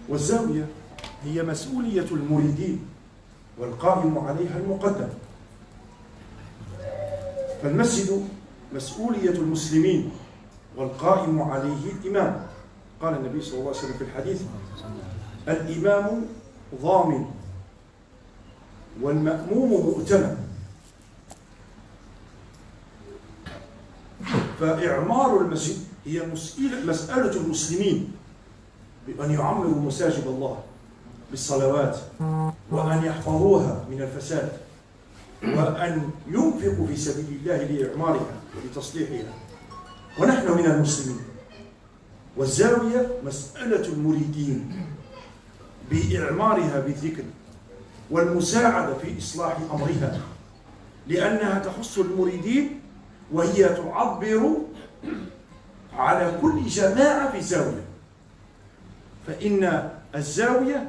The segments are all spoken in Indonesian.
والزاوية هي مسؤولية المريدين والقائم عليها المقدم. فالمسجد مسؤولية المسلمين والقائم عليه الإمام. قال النبي صلى الله عليه وسلم في الحديث: الإمام ضامن والمأموم مؤتمن. فإعمار المسجد هي مسألة المسلمين بأن يعمروا مساجد الله بالصلوات، وأن يحفظوها من الفساد، وأن ينفقوا في سبيل الله لإعمارها ولتصليحها. ونحن من المسلمين. والزاوية مسألة المريدين بإعمارها بالذكر والمساعدة في إصلاح أمرها، لأنها تخص المريدين وهي تعبر على كل جماعة في زاوية. فإن الزاوية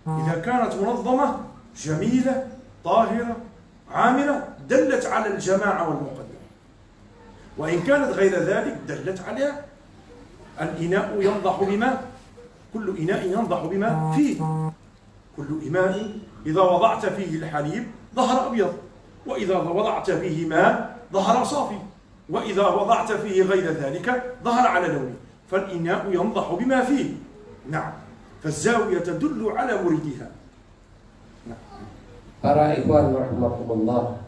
إذا كانت منظمة جميلة طاهرة عامرة دلت على الجماعة والمقدمة، وإن كانت غير ذلك دلت على الإناء ينضح بما، كل إناء ينضح بما فيه. كل إناء إذا وضعت فيه الحليب ظهر أبيض، وإذا وضعت فيه ماء ظهر صافي، وإذا وضعت فيه غير ذلك ظهر على لونه. فالإناء ينضح بما فيه. نعم. فالزاوية تدل على مريدها. نعم. Para ikhwan rahimakumullah,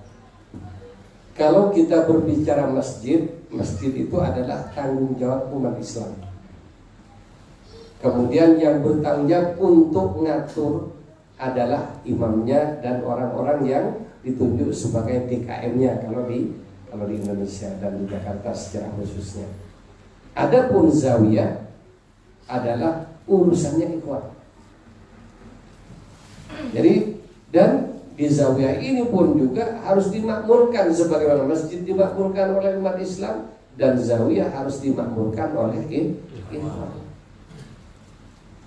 kalau kita berbicara masjid, masjid itu adalah tanggung jawab umat Islam. Kemudian yang bertanggung jawab untuk ngatur adalah imamnya dan orang-orang yang ditunjuk sebagai DKM-nya kalau di Indonesia dan di Jakarta secara khususnya. Adapun zawiyah adalah urusannya ikhwan. Jadi dan di zawiyah ini pun juga harus dimakmurkan sebagaimana masjid dimakmurkan oleh umat Islam, dan zawiyah harus dimakmurkan oleh ikhwan.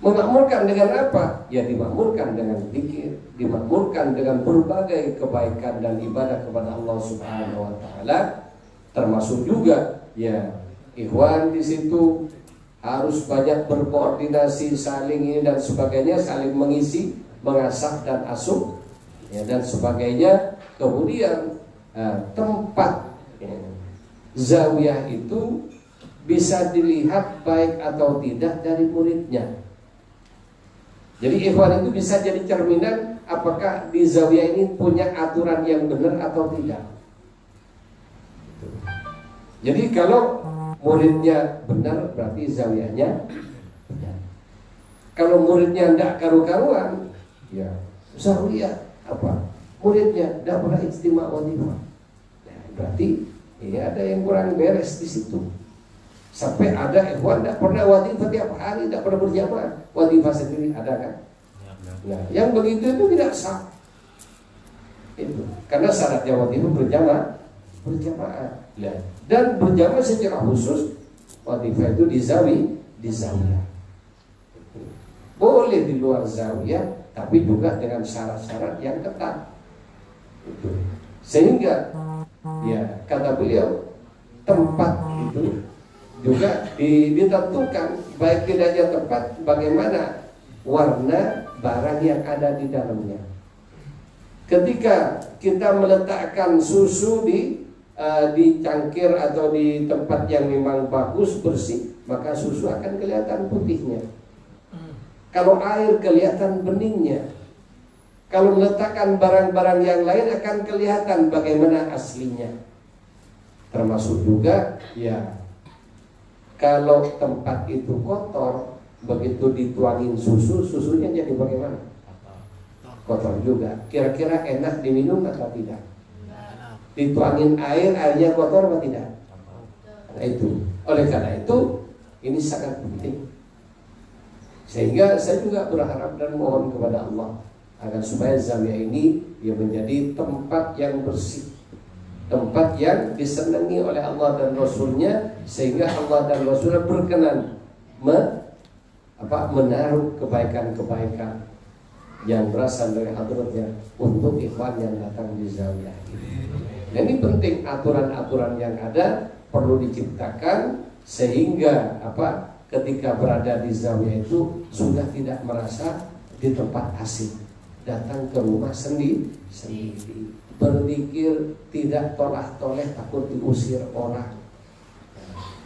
Memakmurkan dengan apa? Ya dimakmurkan dengan zikir, dimakmurkan dengan berbagai kebaikan dan ibadah kepada Allah Subhanahu wa taala, termasuk juga ya ikhwan di situ harus banyak berkoordinasi, saling ini dan sebagainya, saling mengisi, mengasah dan asuh ya, dan sebagainya. Kemudian tempat ya, zawiyah itu bisa dilihat baik atau tidak dari muridnya. Jadi ikhwan itu bisa jadi cerminan apakah di zawiyah ini punya aturan yang benar atau tidak. Jadi kalau muridnya benar berarti zawiyahnya benar. Kalau muridnya tidak karu-karuan, ya zawiyah apa? Muridnya tidak pernah ijtima' wadifah. Nah, berarti ya ada yang kurang beres di situ. Sampai ada ikhwan tidak pernah wadifah tiap hari, tidak pernah berjamaah. Wadifah sendiri ada kan? Nah, yang begitu itu tidak sah. Itu karena syaratnya wadifah berjamaah. Nah, dan berjamaah secara khusus wadifah itu di zawiyah. Boleh di luar zawiyah, tapi juga dengan syarat-syarat yang ketat. Sehingga ya kata beliau tempat itu juga ditentukan, baik tidaknya tempat, bagaimana warna barang yang ada di dalamnya. Ketika kita meletakkan susu di cangkir atau di tempat yang memang bagus bersih, maka susu akan kelihatan putihnya. Kalau air kelihatan beningnya. Kalau meletakkan barang-barang yang lain akan kelihatan bagaimana aslinya. Termasuk juga ya kalau tempat itu kotor, begitu dituangin susu, susunya jadi bagaimana? Kotor juga. Kira-kira enak diminum atau tidak? Dituangin air, airnya kotor atau tidak? Nah itu. Oleh karena itu, ini sangat penting. Sehingga saya juga berharap dan mohon kepada Allah agar supaya zawiyah ini ya menjadi tempat yang bersih, tempat yang disenangi oleh Allah dan Rasulnya, sehingga Allah dan Rasulnya berkenan menaruh kebaikan-kebaikan yang berasal dari hadratnya untuk ikhwan yang datang di zawiyah ini. Dan ini penting, aturan-aturan yang ada perlu diciptakan sehingga ketika berada di zawiyah itu sudah tidak merasa di tempat asing, datang ke rumah sendiri, berzikir tidak tolah-toleh takut diusir orang.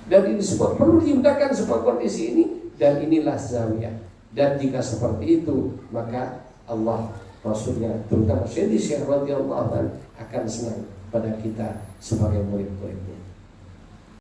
Dan ini semua perlu dihindarkan sebuah kondisi ini, dan inilah zawiyah. Dan jika seperti itu, maka Allah, Rasulnya, terutama Syekh radhiyallahu anhu akan senang pada kita sebagai murid-muridnya.